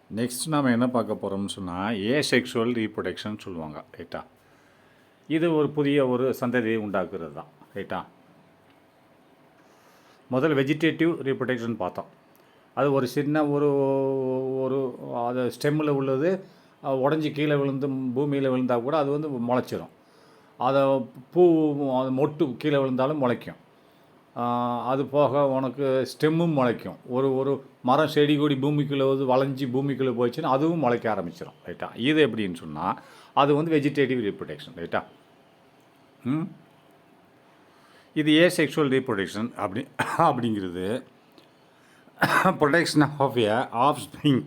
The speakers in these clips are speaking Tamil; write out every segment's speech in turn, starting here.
நெக்ஸ்ட் நாம் என்ன பார்க்க போகிறோம்னு சொன்னால் ஏசெக்ஷுவல் ரீப்ரொடக்ஷன் சொல்லுவாங்க. ரைட்டா, இது ஒரு புதிய ஒரு சந்ததியை உண்டாக்குறது தான். ரைட்டா, முதல்ல வெஜிடேட்டிவ் ரீப்ரொடக்ஷன் பார்த்தோம். அது ஒரு சின்ன ஒரு ஒரு அது ஸ்டெம்மில் உள்ளது உடஞ்சி கீழே விழுந்து பூமியில் விழுந்தால் கூட அது வந்து முளைச்சிரும். அதை பூ அது மொட்டு கீழே விழுந்தாலும் முளைக்கும். அது போக உனக்கு ஸ்டெம்மும் முளைக்கும். ஒரு ஒரு மரம் செடி கொடி பூமிக்குள்ளே வந்து வளைஞ்சி பூமிக்குள்ளே போயிடுச்சுன்னா அதுவும் முளைக்க ஆரம்பிச்சிடும். ரைட்டா, இது எப்படின்னு சொன்னால் அது வந்து வெஜிடேட்டிவ் ரீப்ரொடக்ஷன். ரைட்டா, இது ஏசெக்ஷுவல் ரீப்ரொடக்ஷன் அப்படிங்கிறது production of a offspring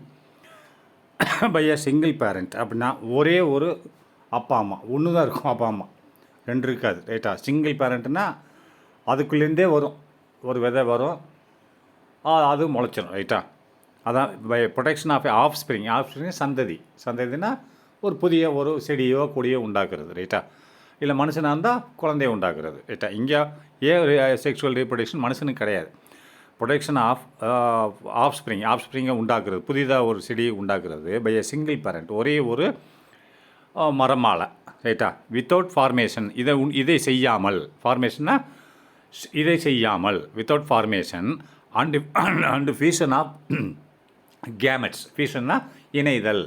by a single parent. அப்படின்னா ஒரே ஒரு அப்பா அம்மா, ஒன்று தான் இருக்கும். அப்பா அம்மா ரெண்டு இருக்காது. ரைட்டா, சிங்கிள் பேரண்ட்னா அதுக்குள்ளேருந்தே வரும், ஒரு விதை வரும், அது முளைச்சிடும். ரைட்டா, அதான் by protection of offspring. Offspring சந்ததினா ஒரு புதிய ஒரு செடியோ கொடியோ உண்டாக்குறது. ரைட்டா, இல்லை மனுஷனாக இருந்தால் குழந்தைய உண்டாக்குறது. ரைட்டா, இங்கே செக்ஷுவல் ரீப்ரொடக்ஷன் மனுஷனுக்கு கிடையாது. ப்ரொடெக்ஷன் ஆஃப் ஆஃப்ஸ்ப்ரிங்கை உண்டாக்குறது, புதிதாக ஒரு செடியை உண்டாக்குறது பை எ சிங்கிள் பேரண்ட், ஒரே ஒரு மரமாலை. ரைட்டா, வித்தவுட் ஃபார்மேஷன், இதை செய்யாமல், ஃபார்மேஷன்னா இதை செய்யாமல், without formation and fusion of gametes. ஃபியூஷன்னா இணைதல்,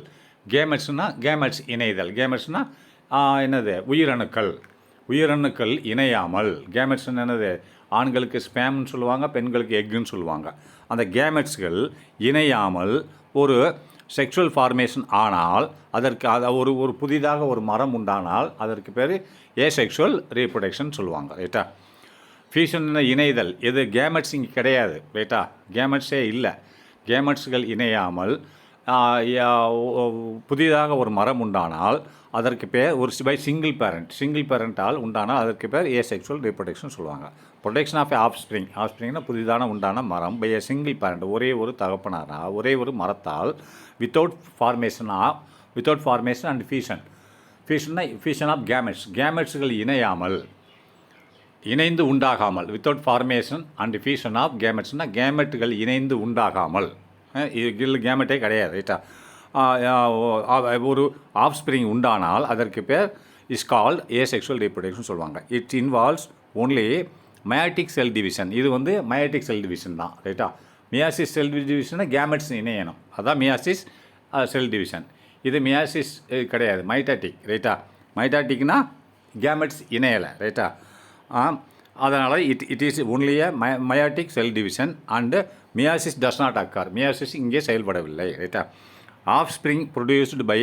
கேமெட்ஸ் இணைதல். கேமெட்ஸ்னால் என்னது, உயிரணுக்கள் இணையாமல். கேமெட்ஸ் என்னது, ஆண்களுக்கு ஸ்பேம்னு சொல்லுவாங்க, பெண்களுக்கு எக்குன்னு சொல்லுவாங்க. அந்த கேமெட்ஸ்கள் இணையாமல் ஒரு செக்ஷுவல் ஃபார்மேஷன் ஆனால் அதற்கு ஒரு புதிதாக ஒரு மரம் உண்டானால் அதற்கு பேர் ஏசெக்ஷுவல் ரீப்ரொடக்ஷன் சொல்லுவாங்க. ரைட்டா, ஃபியூஷன் இணைதல், எது கேமெட்ஸ் இங்கே கிடையாது. ரைட்டா, கேமெட்ஸே இல்லை. கேமெட்ஸ்கள் இணையாமல் புதிதாக ஒரு மரம் உண்டானால் அதற்கு பேர் ஒரு சிங்கிள் பேரண்டால் உண்டானால் அதற்கு பேர் ஏசெக்ஷுவல் ரீப்ரொடக்ஷன் சொல்லுவாங்க. ப்ரொடெக்ஷன் ஆஃப் ஆஃப்ஸ்ப்ரிங்னா புதிதான உண்டான மரம் பை எ சிங்கிள் பேரண்ட், ஒரே ஒரு தகப்பனாரா, ஒரே ஒரு மரத்தால் without formation and fusion of கேமெட்ஸ்கள் இணைந்து உண்டாகாமல். Without formation and fusion of கேமெட்ஸ்னால் கேமெட்டுகள் இணைந்து உண்டாகாமல், கேமெட்டே கிடையாது. ரைட்டா, ஒரு ஆஃப்ஸ்ப்ரிங் உண்டானால் அதற்கு பேர் இஸ் கால்ட் ஏசெக்ஷுவல் ரீப்ரொடக்ஷன் சொல்லுவாங்க. It involves only mitotic cell division. இது வந்து மயாட்டிக் செல் டிவிஷன் தான். ரைட்டா, மியாசிஸ் செல் டிவிஷன்னா கேமெட்ஸ் இணையணும், அதான் மியாசிஸ் செல் டிவிஷன். இது மியாசிஸ் கிடையாது, மைட்டாட்டிக். ரைட்டா, மைட்டாட்டிக்னா கேமெட்ஸ் இணையலை. ரைட்டா, அதனால் it is only a mitotic cell division and meiosis does not occur. Meiosis இங்கே செயல்படவில்லை. ரைட்டா, offspring produced by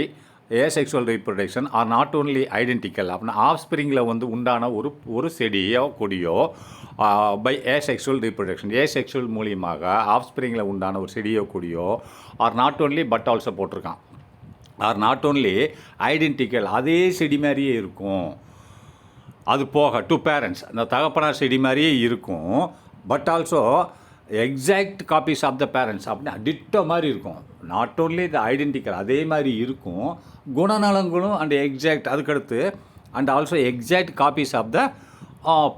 asexual reproduction are not only identical. அப்படின்னா ஆஃப்ஸ்ப்ரிங்கில் வந்து உண்டான ஒரு செடியோ கொடியோ பை ஏசெக்ஷுவல் ரீப்ரொடக்ஷன், ஏசெக்ஷுவல் மூலியமாக ஆஃப்ஸ்ப்ரிங்கில் உண்டான ஒரு செடியோ கொடியோ or not only but also போட்டிருக்கான், ஆர் நாட் ஓன்லி ஐடென்டிக்கல், அதே செடி மாதிரியே இருக்கும். அது போக டூ பேரண்ட்ஸ், அந்த தகப்பனார் செடி மாதிரியே இருக்கும். But also exact copies of the parents, அப்படின்னா டிட்டோ மாதிரி இருக்கும். நாட் ஓன்லி த ஐடென்டிக்கல், அதே மாதிரி இருக்கும். குணநலங்களும் அண்ட் எக்ஸாக்ட், அதுக்கடுத்து and also exact copies of the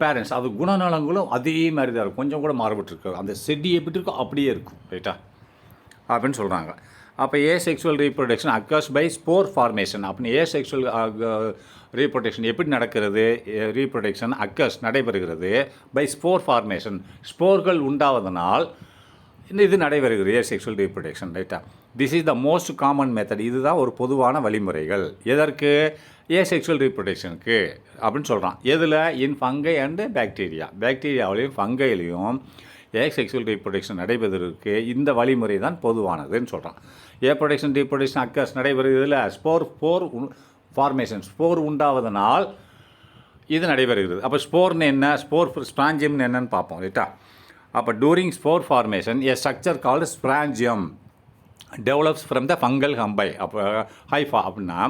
parents, அது குணநலங்களும் அதே மாதிரி தான் இருக்கும், கொஞ்சம் கூட மாறுபட்டுருக்கு. அந்த செடி எப்படி இருக்கோ அப்படியே இருக்கும். ரைட்டா, அப்படின்னு சொல்கிறாங்க. அப்போ asexual reproduction occurs by spore formation. அப்படின்னு ஏசெக்ஷுவல் ரீப்ரொடக்ஷன் எப்படி நடக்கிறது, ரீப்ரொடக்ஷன் அக்கர்ஸ் நடைபெறுகிறது பை ஸ்போர் ஃபார்மேஷன், ஸ்போர்கள் உண்டாவதனால் இது நடைபெறுகிறது ஏசெக்ஷுவல் ரீப்ரொடக்ஷன். ரைட்டா, this is the most common method. இதுதான் ஒரு பொதுவான வழிமுறைகள். எதற்கு, ஏசெக்ஷுவல் ரீப்ரொடக்ஷனுக்கு அப்படின்னு சொல்கிறான். எதில், இன் ஃபங்கை அண்டு பாக்டீரியாவிலையும் ஃபங்கையிலையும் ஏசெக்ஷுவல் ரீப்ரொடக்ஷன் நடைபெறுவதற்கு இந்த வழிமுறை தான் பொதுவானதுன்னு சொல்கிறான். ரீப்ரொடக்ஷன் அக்கர்ஸ் நடைபெறுவதில் ஸ்போர் ஃபார்மேஷன், ஸ்போர் உண்டாவதனால் இது நடைபெறுகிறது. அப்போ ஸ்போர்னு என்ன, ஸ்பாஞ்சியம்னு என்னன்னு பார்ப்போம். ரைட்டா, அப்போ during spore formation a structure called sporangium develops from the fungal hypha. அப்படின்னா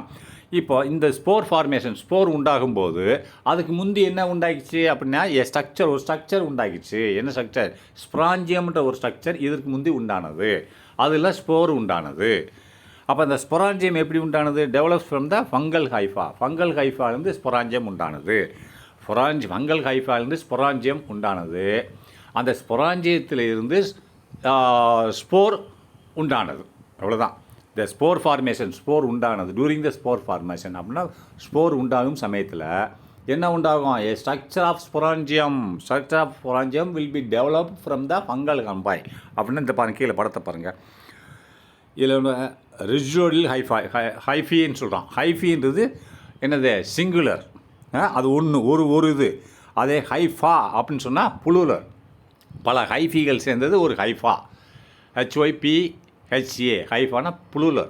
இப்போ இந்த ஸ்போர் ஃபார்மேஷன், ஸ்போர் உண்டாகும்போது அதுக்கு முந்தி என்ன உண்டாகிச்சு அப்படின்னா ஒரு ஸ்ட்ரக்சர் உண்டாகிச்சு. என்ன ஸ்ட்ரக்சர், ஸ்பாஞ்சியம்ன்ற ஒரு ஸ்ட்ரக்சர் இதற்கு முந்தி உண்டானது, அதில் ஸ்போர் உண்டானது. அப்போ அந்த ஸ்பொராஞ்சியம் எப்படி உண்டானது, டெவலப்ஸ் ஃப்ரம் த ஃபங்கல் ஹைஃபாலேருந்து ஸ்பொராஞ்சியம் உண்டானது. ஃபங்கல் ஹைஃபாலேருந்து ஸ்பொராஞ்சியம் உண்டானது. அந்த ஸ்பொராஞ்சியத்தில் இருந்து ஸ்போர் உண்டானது. அவ்வளோதான். த ஸ்போர் ஃபார்மேஷன், ஸ்போர் உண்டானது டூரிங் த ஸ்போர் ஃபார்மேஷன் அப்படின்னா ஸ்போர் உண்டாகும் சமயத்தில் என்ன உண்டாகும்? A structure of sporangium will be develop from the fungal கம்பாய் அப்படின்னு இந்த பாருங்க, கீழே படத்தை பாருங்கள். இதில் ரிஜோடில் ஹைஃபின்னு சொல்கிறான். ஹைஃபின்றது என்னது? சிங்குலர், அது ஒரு இது. அதே ஹைஃபா அப்படின்னு சொன்னால் புளூரல், பல ஹைஃபிகள் சேர்ந்தது ஒரு ஹைஃபா. HYPHA ஹைஃபானா plural.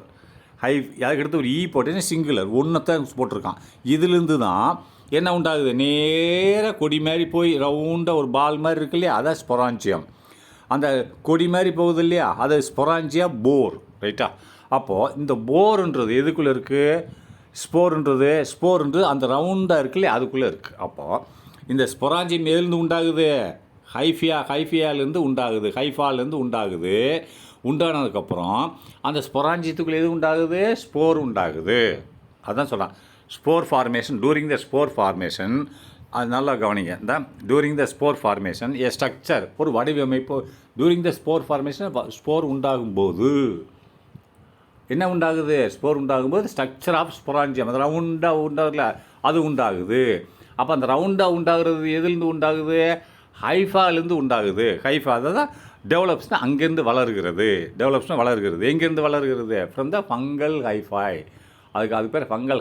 அதுக்கடுத்து ஒரு போட்டேன்னா சிங்குலர், ஒன்றைத்தான் போட்டிருக்கான். இதுலேருந்து தான் என்ன உண்டாகுது? நேராக கொடி மாதிரி போய் ரவுண்டாக ஒரு பால் மாதிரி இருக்கு இல்லையா, அதான் ஸ்பொராஞ்சியம். அந்த கொடி மாதிரி போகுது இல்லையா, அது ஸ்பொராஞ்சியா போர், ரைட்டா? அப்போது இந்த போருன்றது எதுக்குள்ளே இருக்குது? ஸ்போருன்றது அந்த ரவுண்டாக இருக்கு இல்லையா, அதுக்குள்ளே இருக்குது. அப்போது இந்த ஸ்பொராஞ்சியம் எதுலேருந்து உண்டாகுது? ஹைஃபியாலேருந்து உண்டாகுது, ஹைஃபாலேருந்து உண்டாகுது. உண்டானதுக்கப்புறம் அந்த ஸ்பொராஞ்சியத்துக்குள்ளே எது உண்டாகுது? ஸ்போர் உண்டாகுது. அதுதான் சொல்கிறான், spore formation during the spore formation. அது நல்லா கவனிங்க. இந்த during the spore formation a structure, ஒரு வடிவமைப்பு. During the spore formation, spore உண்டாகும்போது என்ன உண்டாகுது? ஸ்போர் உண்டாகும்போது ஸ்ட்ரக்சர் ஆஃப் ஸ்பொராஞ்சியம், அது ரவுண்டாக உண்டாகல, அது உண்டாகுது. அப்போ அந்த ரவுண்டாக உண்டாகிறது எதுலேருந்து உண்டாகுது? ஹைஃபாலேருந்து உண்டாகுது. ஹைஃபா அதான் டெவலப்ஸ்னால் அங்கேருந்து வளர்கிறது. எங்கேருந்து வளர்கிறது? From the fungal hyphae. அது பேர் ஃபங்கல்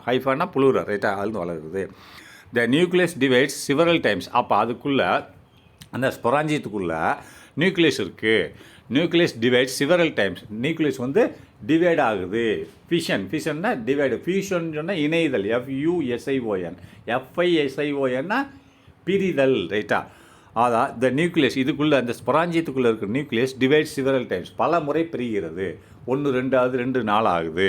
ஹைஃபானா புளூரல், ரைட்டா? அதுலேருந்து வளருது. The nucleus divides several times. அப்போ அதுக்குள்ளே அந்த ஸ்பொராஞ்சியத்துக்குள்ளே நியூக்ளியஸ் இருக்குது. Nucleus divides several times. Nucleus divide ஆகுது. ஃபிஷன்னா டிவைடு. ஃபியூஷன் சொன்னால் இணைதல், FISION பிரிதல், ரைட்டா? அதான் த நியூக்ளியஸ், இதுக்குள்ளே அந்த ஸ்பொராஞ்சியத்துக்குள்ளே இருக்கிற நியூக்ளியஸ் டிவைட் சிவரல் டைம்ஸ், பல முறை பிரிகிறது. 1 2 ஆகுது, 2 4 ஆகுது.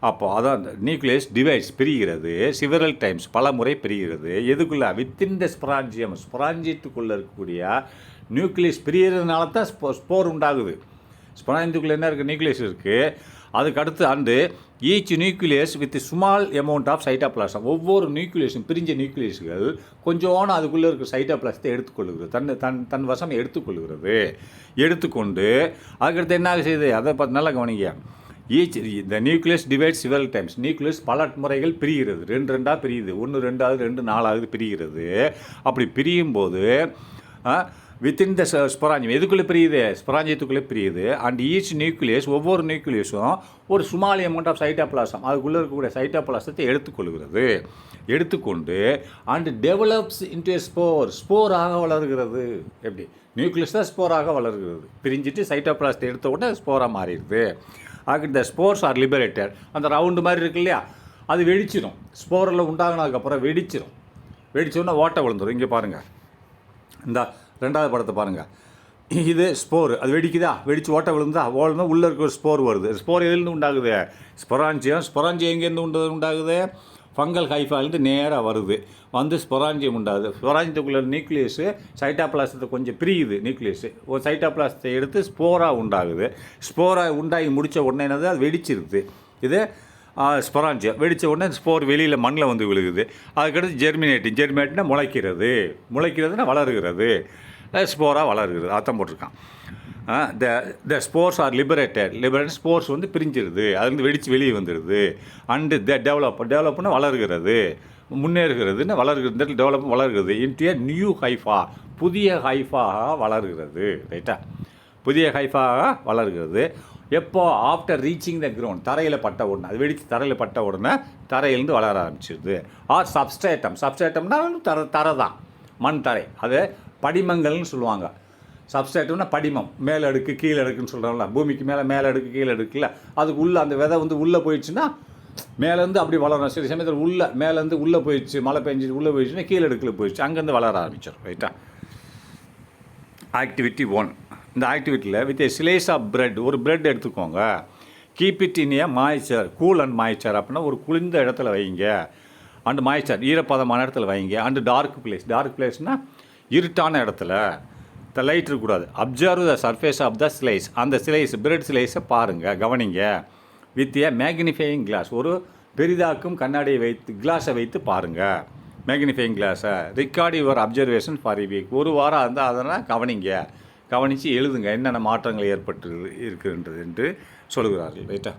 அப்போது அதான் நியூக்ளியஸ் டிவைட்ஸ் பிரிகிறது, சிவரல் டைம்ஸ் பல முறை பிரிகிறது. எதுக்குள்ளே? வித்தின் த ஸ்பொராஞ்சியத்துக்குள்ளே இருக்கக்கூடிய நியூக்ளியஸ் பிரியறதுனால தான் ஸ்போர் உண்டாகுது. ஸ்பொராஞ்சியத்துக்குள்ளே என்ன இருக்குது? நியூக்ளியஸ் இருக்குது. அதுக்கு அடுத்து each nucleus with small amount of cytoplasm. ஒவ்வொரு நியூக்ளியஸும் பிரிஞ்ச நியூக்ளியஸ்கள் கொஞ்சோன்னு அதுக்குள்ளே இருக்கிற சைட்டோபிளாசத்தை எடுத்துக்கொள்கிறது, தன் வசம் எடுத்துக்கொண்டு அதுக்கடுத்து என்ன செய்யுது? அதை பார்த்து நல்லா கவனிங்க. இந்த நியூக்ளியஸ் டிவைட் சிவரல் டைம்ஸ். நியூக்ளியஸ் பல முறைகள் பிரிகிறது, 2 2 பிரியுது. 1 2 ஆகுது, 2 4 ஆகுது, பிரிகிறது. அப்படி பிரியும் போது வித்தின் த ஸ்பொராஞ்சியம் எதுக்குள்ளே பிரியுது? ஸ்பொராஞ்சியத்துக்குள்ளே பிரியுது. அண்ட் ஈச் நியூக்ளியஸ், ஒவ்வொரு நியூக்ளியஸும் ஒரு ஸ்மால் அமௌண்ட் ஆஃப் சைட்டோபிளாசம், அதுக்குள்ளே இருக்கக்கூடிய சைட்டோபிளாசத்தை எடுத்துக்கொண்டு அண்ட் டெவலப்ஸ் இன்டு எ ஸ்போராக வளர்கிறது. எப்படி? நியூக்ளியஸ் தான் ஸ்போராக வளர்கிறது. பிரிஞ்சுட்டு சைட்டோபிளாசத்தை எடுத்த உடனே ஸ்போராக மாறிடுது. அதுக்கு இந்த ஸ்போர்ஸ் ஆர் லிபரேட்டட். அந்த ரவுண்டு மாதிரி இருக்கு இல்லையா, அது வெடிச்சிடும். ஸ்போரில் உண்டாகினதுக்கப்புறம் வெடிச்சோன்னா ஓட்டை விழுந்துடும். இங்கே பாருங்கள், இந்த 2வது படத்தை பாருங்கள். இது ஸ்போர், அது வெடிச்சு ஓட்டை விழுந்தா உள்ளே இருக்க ஒரு ஸ்போர் வருது. ஸ்போர் எதுலேருந்து உண்டாகுது? ஸ்பொராஞ்சியம் எங்கேருந்து உண்டாகுது? ஃபங்கல் ஹைஃபாலேருந்து நேராக வருது, ஸ்பொராஞ்சியம் உண்டாகுது. ஸ்பொராஞ்சியத்துக்குள்ள நியூக்ளியஸு சைட்டோபிளாசத்தை கொஞ்சம் பிரியுது. நியூக்ளியஸு ஒரு சைட்டோபிளாசத்தை எடுத்து ஸ்போராக உண்டாகுது. ஸ்போராக உண்டாகி முடித்த உடனே என்னது? அது வெடிச்சிருது. இது ஸ்பொராஞ்சியம் வெடித்த உடனே ஸ்போர் வெளியில் மண்ணில் விழுகுது. அதுக்கடுத்து ஜெர்மினேட்னா முளைக்கிறதுனா வளருகிறது, ஸ்போராக வளருகிறது. அர்த்தம் போட்டிருக்கான். த ஸ்போர்ஸ் ஆர் லிபரேட்டட். ஸ்போர்ஸ் பிரிஞ்சிருது, அதுலேருந்து வெடித்து வெளியே வந்துடுது. அண்டு டெவலப்னா வளர்கிறது, முன்னேறுகிறதுன்னு வளர்கிறது. இன்டு எ நியூ ஹைஃபா, புதிய ஹைஃபாக வளர்கிறது, ரைட்டா? புதிய ஹைஃபாக வளர்கிறது. எப்போ? ஆஃப்டர் ரீச்சிங் த கிரவுண்ட், தரையில் பட்ட உடனே, அது வெடித்து தரையில் பட்ட உடனே தரையிலேருந்து வளர ஆரம்பிச்சிருது. ஆர் சப்ஸ்ட்ரேட்டம்னா தரை தான், மண் தரை. அது படிமங்கள்னு சொல்லுவாங்க. சப்ஸ்ட்ரேட்டம்னா படிமம், மேல் அடுக்கு கீழே அடுக்குன்னு சொல்கிறோம்ல, பூமிக்கு மேலே அடுக்கு கீழே அடுக்குல, அதுக்கு உள்ளே அந்த விதை உள்ளே போயிடுச்சுன்னா மேலேருந்து அப்படி வளரும். சில சமயத்தில் மேலேருந்து உள்ளே போயிடுச்சு, மழை பெஞ்சு உள்ளே போயிடுச்சுன்னா கீழே அடுக்கில் போயிடுச்சு, அங்கேருந்து வளர ஆரம்பிச்சிடும், ரைட்டா? ஆக்டிவிட்டி 1. இந்த ஆக்டிவிட்டியில் with a slice of bread, ஒரு பிரெட் எடுத்துக்கோங்க. Keep it in a moisture, cool and moisture. அப்படின்னா ஒரு குளிர்ந்த இடத்துல வைங்க. அண்ட் மாய்ச்சர், ஈரப்பதமான இடத்துல வைங்க. அண்டு டார்க் பிளேஸ்னால் இருட்டான இடத்துல, லைட் இருக்கக்கூடாது. Observe the surface of the slice, அந்த பிரெட் ஸ்லைஸை பாருங்கள், கவனிங்க. வித் ஏ மேக்னிஃபையிங் கிளாஸ், ஒரு பெரிதாக்கும் கண்ணாடியை கிளாஸை வைத்து பாருங்கள். மேக்னிஃபையிங் கிளாஸை record your observation for a week, ஒரு வாரம் இருந்தால் அதெல்லாம் கவனித்து எழுதுங்க, என்னென்ன மாற்றங்கள் ஏற்பட்டு இருக்குன்றது என்று சொல்கிறார்கள் ரைட்டா.